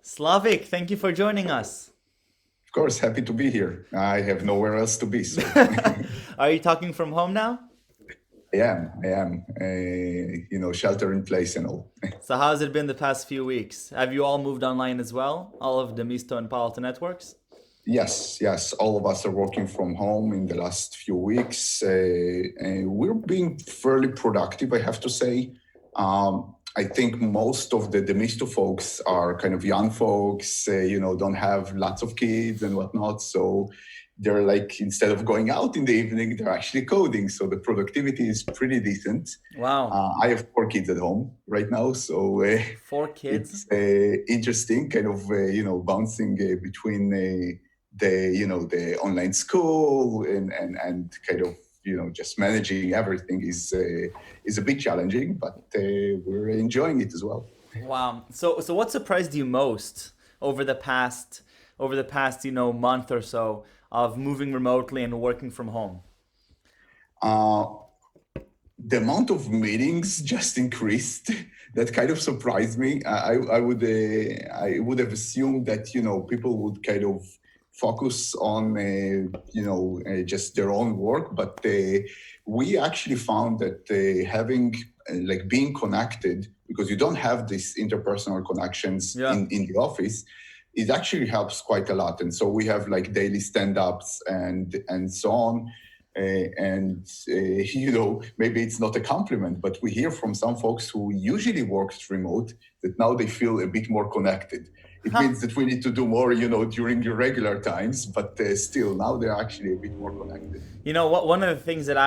Slavik, thank you for joining us. Of course, happy to be here. I have nowhere else to be, so Are you talking from home now? I am, shelter in place and all. So, how has it been the past few weeks? Have you all moved online as well? All of the Misto and Palo Alto networks? Yes, yes, all of us are working from home in the last few weeks. We're being fairly productive, I have to say. I think most of the Demisto folks are kind of young folks, don't have lots of kids and whatnot. So they're like, instead of going out in the evening, they're actually coding. So the productivity is pretty decent. Wow, I have 4 kids at home right now, so 4 kids? it's interesting, kind of bouncing between the online school and kind of just managing everything is a bit challenging, but we're enjoying it as well. Wow. So what surprised you most over the past month or so of moving remotely and working from home? Uh, the amount of meetings just increased. That kind of surprised me. I would have assumed that people would kind of focus on just their own work, but we actually found that having like being connected, because you don't have these interpersonal connections Yeah. in the office, it actually helps quite a lot. And so we have like daily stand-ups and so on. Maybe it's not a compliment, but we hear from some folks who usually worked remote that now they feel a bit more connected. It Huh. means that we need to do more, during your regular times, but still now they're actually a bit more connected. You know what? One of the things that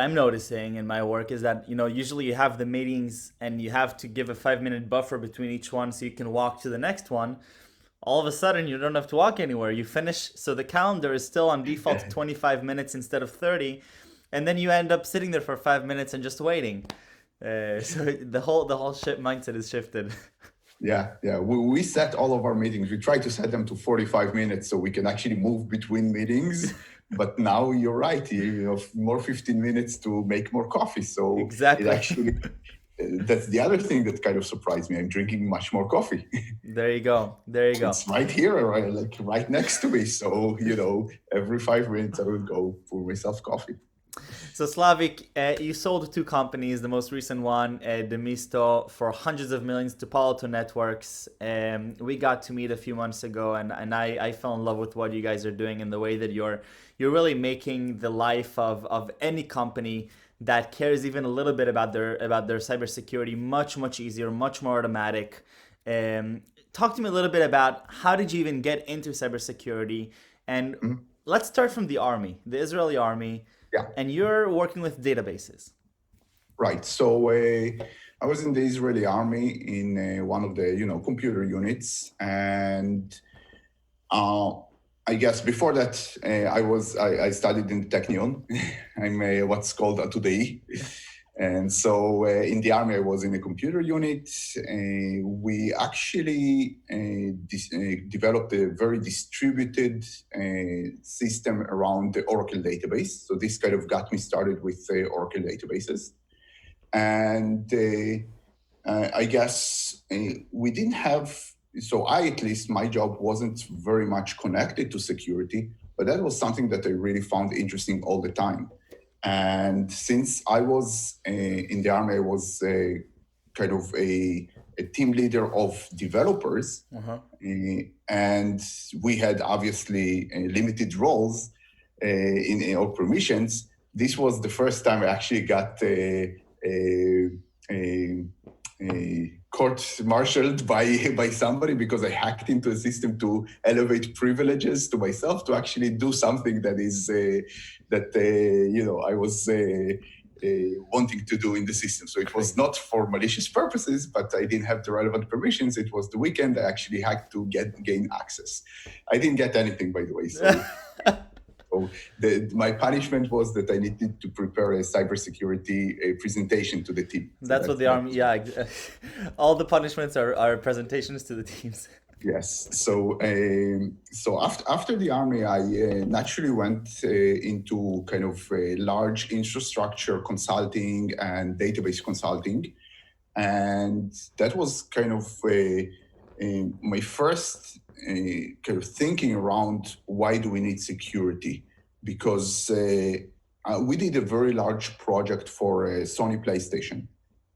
I'm noticing in my work is that usually you have the meetings and you have to give a 5 minute buffer between each one so you can walk to the next one. All of a sudden, you don't have to walk anywhere. You finish, so the calendar is still on default 25 minutes instead of 30, and then you end up sitting there for 5 minutes and just waiting. So the whole ship mindset is shifted. Yeah, yeah. We set all of our meetings. We try to set them to 45 minutes so we can actually move between meetings. But now you're right. You have more 15 minutes to make more coffee. So it Exactly. actually, that's the other thing that kind of surprised me. I'm drinking much more coffee. There you go. There you go. It's right here, right, like right next to me. So, every 5 minutes I will go pour myself coffee. So Slavik, you sold two companies. The most recent one, Demisto, for hundreds of millions to Palo Alto Networks. We got to meet a few months ago, and I fell in love with what you guys are doing and the way that you're really making the life of any company that cares even a little bit about their cybersecurity much easier, much more automatic. Um, Talk to me a little bit about how did you even get into cybersecurity, and Mhm. let's start from the army, the Israeli army, Yeah. and you're working with databases. Right. So I was in the Israeli army in one of the computer units, and uh, I guess before that I studied in the Technion. I'm what's called a today, and so in the army I was in a computer unit. We actually developed a very distributed system around the Oracle database. So this kind of got me started with Oracle databases. And I guess we didn't have, so I at least, my job wasn't very much connected to security, but that was something that I really found interesting all the time. And since I was in the army, I was kind of a team leader of developers, Uh-huh. and we had obviously limited roles in our permissions. This was the first time I actually got a, a, a court-martialed by somebody because I hacked into a system to elevate privileges to myself to actually do something that is that I was wanting to do in the system. So it was Crazy. not for malicious purposes, but I didn't have the relevant permissions. It was the weekend. I actually had to gain access. I didn't get anything, by the way. So my punishment was that I needed to prepare a cybersecurity presentation to the team. So That's what the that army. was Yeah, all the punishments are presentations to the teams. yes. So after the army, I naturally went into kind of large infrastructure consulting and database consulting, and that was kind of my first kind of thinking around why do we need security, because we did a very large project for Sony PlayStation.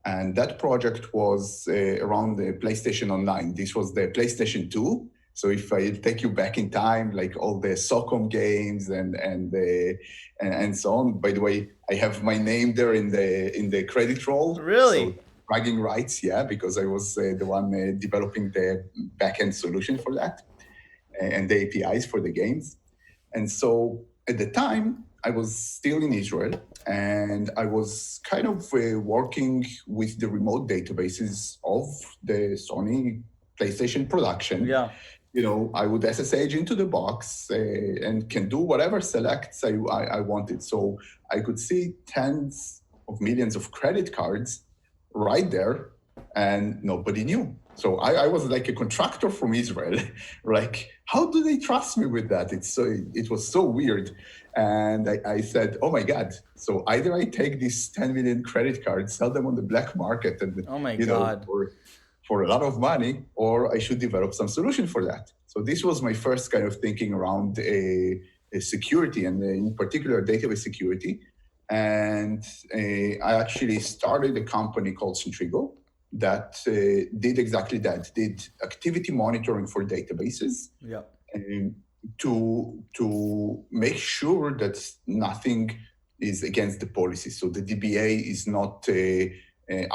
And that project was around the PlayStation Online. This was the PlayStation 2. So if I take you back in time, like all the SOCOM games and so on. By the way, I have my name there in the credit roll. So Really? bragging rights, yeah, because I was the one developing the backend solution for that and the APIs for the games. And so at the time, I was still in Israel, and I was kind of working with the remote databases of the Sony PlayStation production. Yeah. I would SSH into the box and can do whatever selects I wanted. So I could see tens of millions of credit cards right there, and nobody knew. So I was like a contractor from Israel. Like, how do they trust me with that? It was so weird. And I said, oh my God. So either I take these 10 million credit cards, sell them on the black market, and Oh my God. for a lot of money, or I should develop some solution for that. So this was my first kind of thinking around a security, and in particular database security. And I actually started a company called Centrigo that did exactly that, did activity monitoring for databases. Yeah. To make sure that nothing is against the policy. So the DBA is not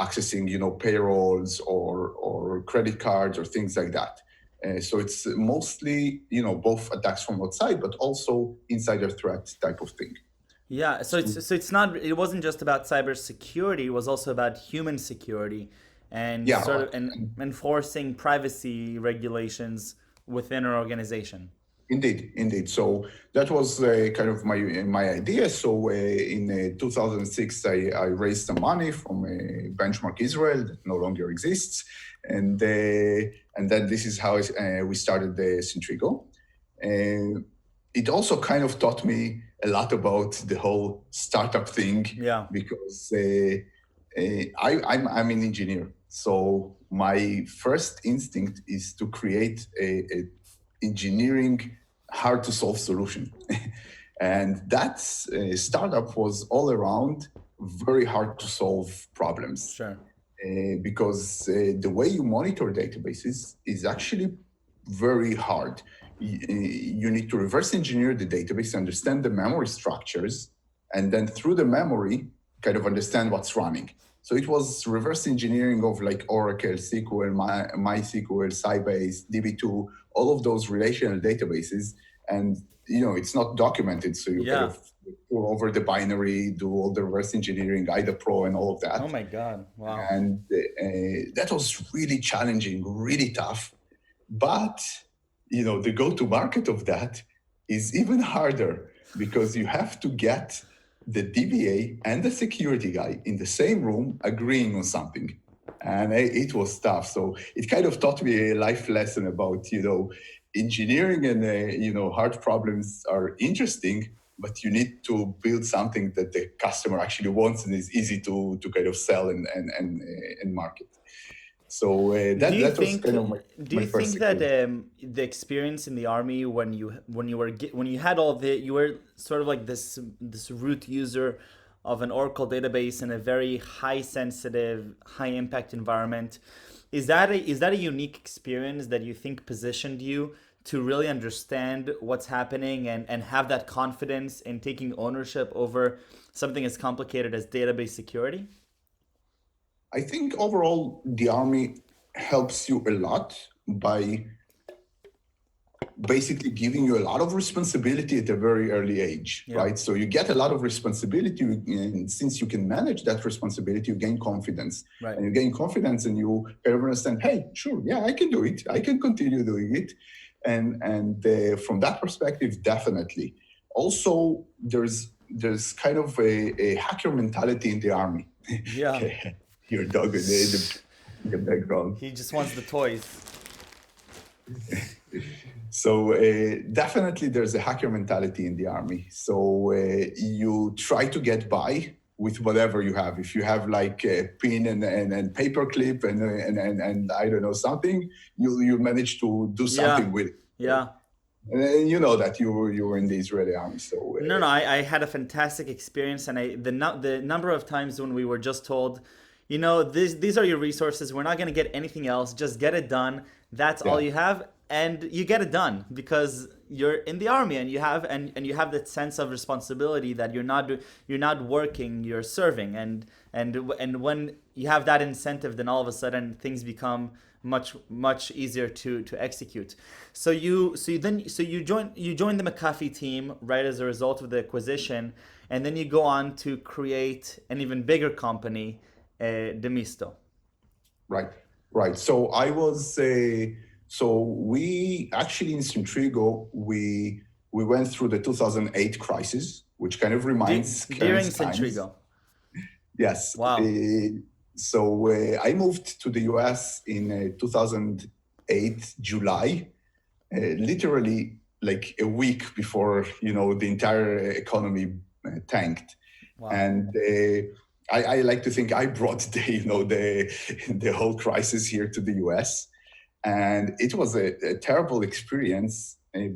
accessing, payrolls or credit cards or things like that. So it's mostly, both attacks from outside, but also insider threat type of thing. Yeah, it wasn't just about cybersecurity, it was also about human security and Yeah, sort of enforcing privacy regulations within our organization. indeed. So that was kind of my idea. So in 2006, I raised some money from Benchmark Israel that no longer exists, and then this is how we started the Centrigo. It also kind of taught me a lot about the whole startup thing, Yeah. because I'm an engineer. So my first instinct is to create a engineering hard to solve solution. And that startup was all around very hard to solve problems. Sure. Because the way you monitor databases is actually very hard. You need to reverse engineer the database, understand the memory structures, and then through the memory, kind of understand what's running. So it was reverse engineering of like Oracle, SQL, MySQL, Sybase, DB2, all of those relational databases. And, it's not documented. So you kind of pour over the binary, do all the reverse engineering, IDA Pro and all of that. Oh my God. Wow. And that was really challenging, really tough. But, the go-to market of that is even harder, because you have to get the DBA and the security guy in the same room agreeing on something. And it was tough. So it kind of taught me a life lesson about, engineering and, hard problems are interesting, but you need to build something that the customer actually wants and is easy to kind of sell and market. So that was kind of do my you first think that security. the experience in the army when you had all of the you were sort of like this root user of an Oracle database in a very high sensitive, high impact environment, is that a unique experience that you think positioned you to really understand what's happening and have that confidence in taking ownership over something as complicated as database security? I think overall the army helps you a lot by basically giving you a lot of responsibility at a very early age, Yeah. right? So you get a lot of responsibility, and since you can manage that responsibility, you gain confidence. Right. And you gain confidence, and you kind of understand, hey, sure, yeah, I can do it. I can continue doing it. And from that perspective, definitely. Also, there's kind of a hacker mentality in the army. Yeah. Okay. Your dog in the background. He just wants the toys. So definitely there's a hacker mentality in the army. So you try to get by with whatever you have. If you have like a pin and paper clip and I don't know something, you manage to do something Yeah, with it. So, yeah. and you know that you were in the Israeli army, so No, I had a fantastic experience, and the number of times when we were just told, these are your resources. We're not going to get anything else. Just get it done. That's all yeah, you have, and you get it done because you're in the army, and and you have that sense of responsibility that you're not working, you're serving, and when you have that incentive, then all of a sudden things become much easier to execute. So you join the McAfee team right as a result of the acquisition, and then you go on to create an even bigger company, Demisto. right, right. So I was so we actually in Centrigo we went through the 2008 crisis, which kind of reminds During current times. Centrigo. Yes. Wow. I moved to the US in 2008 July, literally like a week before the entire economy tanked, Wow. and I like to think I brought the whole crisis here to the US, and it was a terrible experience,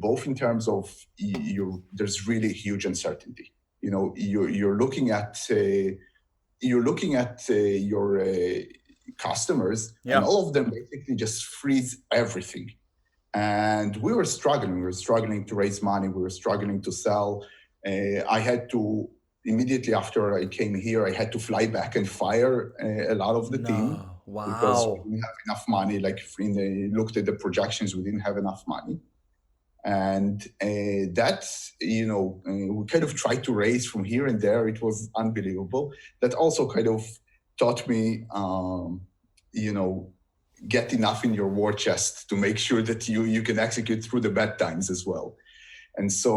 both in terms of there's really huge uncertainty. You're looking at your customers, and Yeah. all of them basically just freeze everything. And we were struggling. We were struggling to raise money. We were struggling to sell. I had to immediately after I came here, I had to fly back and fire a lot of the team No. because we Wow. didn't have enough money. Like looked at the projections, we didn't have enough money, and we kind of tried to raise from here and there. It was unbelievable. That also kind of taught me you know get enough in your war chest to make sure that you can execute through the bad times as well. And so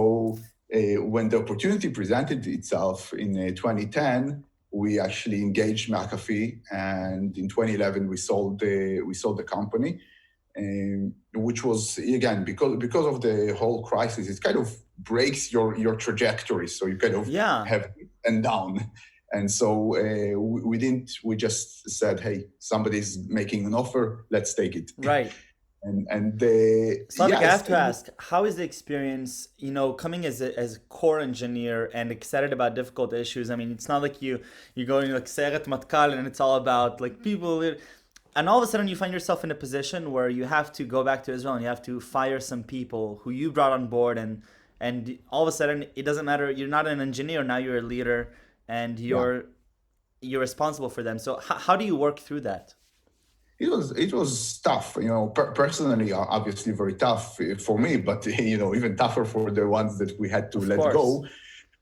when the opportunity presented itself in 2010, we actually engaged McAfee, and in 2011 we sold the company, which was again because of the whole crisis. It kind of breaks your trajectory, so you kind of Yeah. have up and down. And so we didn't. We just said, "Hey, somebody's making an offer. Let's take it." Right. And Slavik, yeah, I I have to stayed. ask, how is the experience, coming as a core engineer and excited about difficult issues? I mean, it's not like you go in like Seret Matkal and it's all about like people, and all of a sudden you find yourself in a position where you have to go back to Israel and you have to fire some people who you brought on board, and all of a sudden it doesn't matter. You're not an engineer now; you're a leader, and Yeah, you're responsible for them. So how do you work through that? it was tough. Personally, obviously very tough for me, but even tougher for the ones that we had to Of let course, go.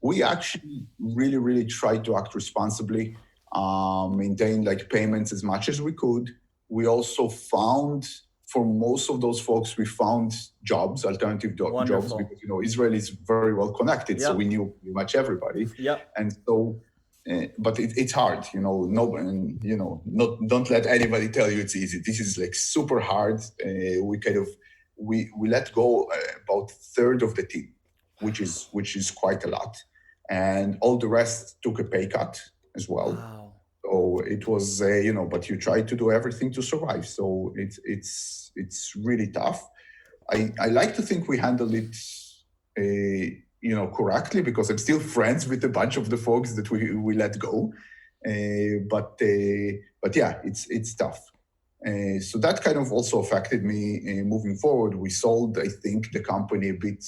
We actually really tried to act responsibly, maintain like payments as much as we could. We also found for most of those folks, we found jobs, alternative jobs, wonderful. because Israel is very well connected, so we Yep, knew pretty much everybody, yep. and so. But it's hard, no, and not don't let anybody tell you it's easy. This is like super hard. We let go about a third of the team, which is quite a lot, and all the rest took a pay cut as well. Wow. So it was, but you try to do everything to survive. So it's really tough. I like to think we handled it, correctly, because I'm still friends with a bunch of the folks that we let go. But yeah, it's tough. So that kind of also affected me moving forward. We sold, I think, the company a bit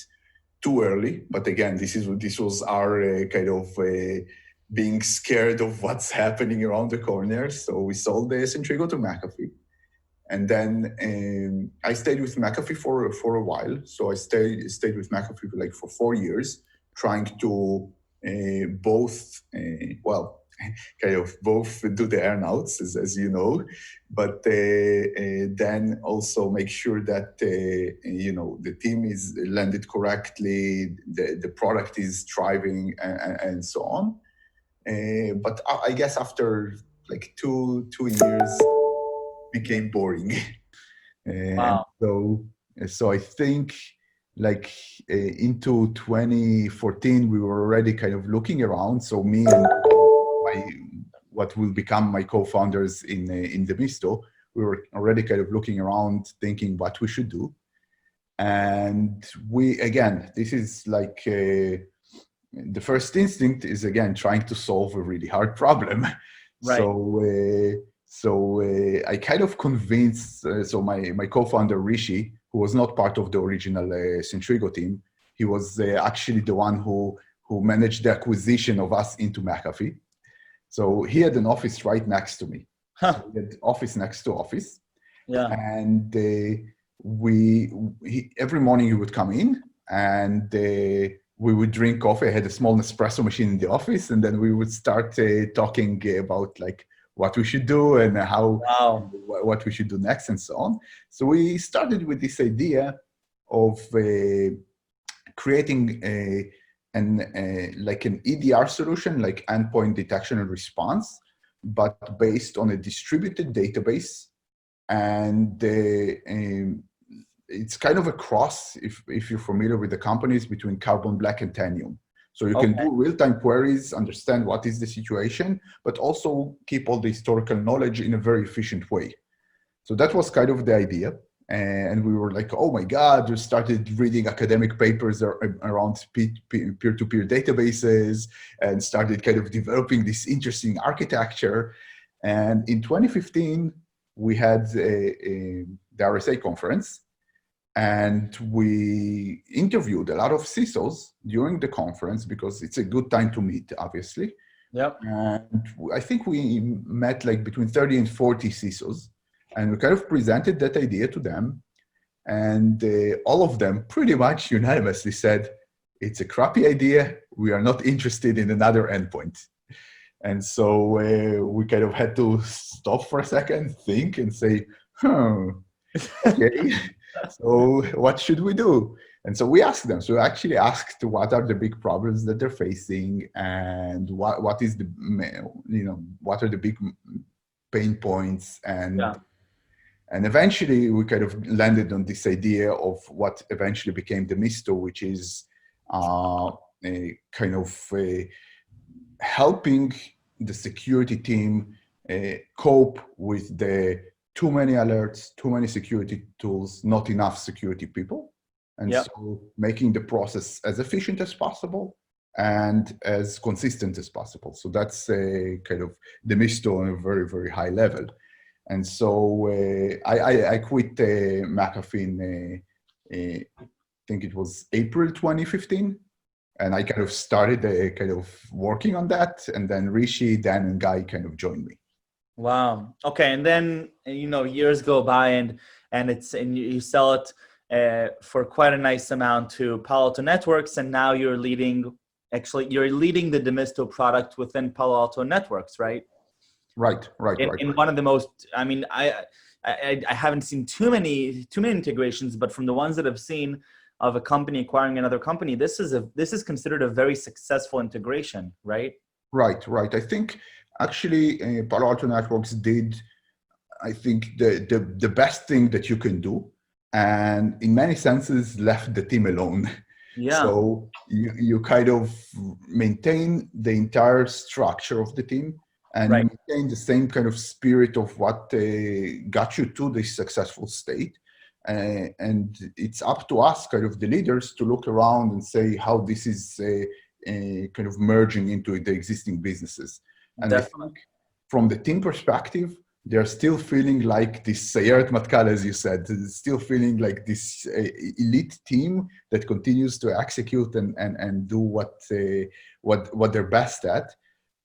too early. But again, this was our kind of being scared of what's happening around the corner. So we sold the Centrigo to McAfee, and then I stayed with McAfee for a while. So I stayed with McAfee for 4 years, trying to both kind of both do the earnouts, as you know, but then also make sure that the team is landed correctly, the product is thriving, and so on. But I guess after like two years became boring. And Wow. so I think like into 2014 we were already kind of looking around. So me and what will become my co-founders in the Misto, we were already kind of looking around, thinking what we should do. And this is like the first instinct is again trying to solve a really hard problem. Right. I kind of convinced. So my co-founder Rishi, who was not part of the original Centrigo team, he was actually the one who managed the acquisition of us into McAfee. So he had an office right next to me. Huh. So we had office next to office. Yeah. And every morning he would come in, and we would drink coffee. I had a small Nespresso machine in the office, and then we would start talking about like what we should do and what we should do next and so on. So we started with this idea of creating like an EDR solution, like endpoint detection and response, but based on a distributed database. And it's kind of a cross, if you're familiar with the companies, between Carbon Black and Tanium. So you can do real-time queries, understand what is the situation, but also keep all the historical knowledge in a very efficient way. So that was kind of the idea. And we were like, oh my God, we started reading academic papers around peer-to-peer databases and started kind of developing this interesting architecture. And in 2015, we had the RSA conference, and we interviewed a lot of CISOs during the conference because it's a good time to meet, obviously. Yep. And I think we met like between 30 and 40 CISOs, and we kind of presented that idea to them. And all of them pretty much unanimously said, it's a crappy idea. We are not interested in another endpoint. And so we kind of had to stop for a second, think, and say, okay, so what should we do? And so we asked them. So we actually asked what are the big problems that they're facing, and what is the, what are the big pain points, and eventually we kind of landed on this idea of what eventually became the Misto, which is a kind of helping the security team cope with the too many alerts, too many security tools, not enough security people. And so making the process as efficient as possible and as consistent as possible. So that's kind of the Misto on a very, very high level. And so I quit McAfee in, I think it was April 2015. And I kind of started kind of working on that. And then Rishi, Dan, and Guy kind of joined me. Wow. Okay. And then, years go by and you sell it for quite a nice amount to Palo Alto Networks. And now you're leading the Demisto product within Palo Alto Networks, right? Right. In one of the most, I haven't seen too many integrations, but from the ones that I've seen of a company acquiring another company, this is considered a very successful integration, right? Right. I think actually Palo Alto Networks did, I think, the best thing that you can do, and in many senses left the team alone. Yeah. So you kind of maintain the entire structure of the team, and you maintain the same kind of spirit of what got you to this successful state. And it's up to us, kind of the leaders, to look around and say how this is kind of merging into the existing businesses. And definitely. I think from the team perspective, they're still feeling like this Sayeret Matkal, as you said, still feeling like this elite team that continues to execute and do what they're best at.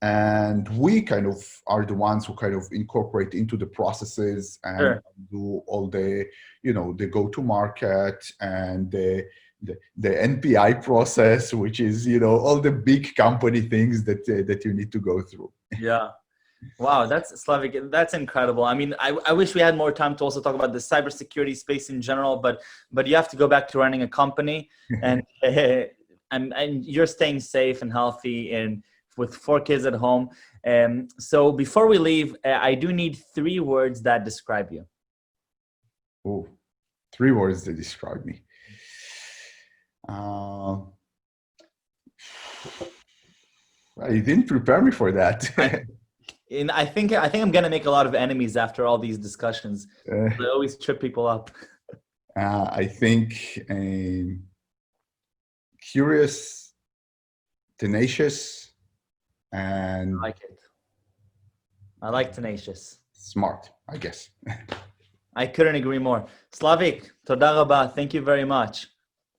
And we kind of are the ones who kind of incorporate into the processes and do all the, the go-to-market and the NPI process, which is, all the big company things that you need to go through. Yeah. Wow, that's Slavik. That's incredible. I mean, I wish we had more time to also talk about the cybersecurity space in general, but you have to go back to running a company, and you're staying safe and healthy and with 4 kids at home. So before we leave, I do need 3 words that describe you. Oh, 3 words that describe me. You didn't prepare me for that. I think I'm gonna make a lot of enemies after all these discussions. I always trip people up. I think curious, tenacious, and I like it. I like tenacious. smart, I guess. I couldn't agree more. Slavik, toda rabba. Thank you very much.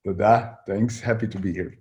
Toda. Thanks. Happy to be here.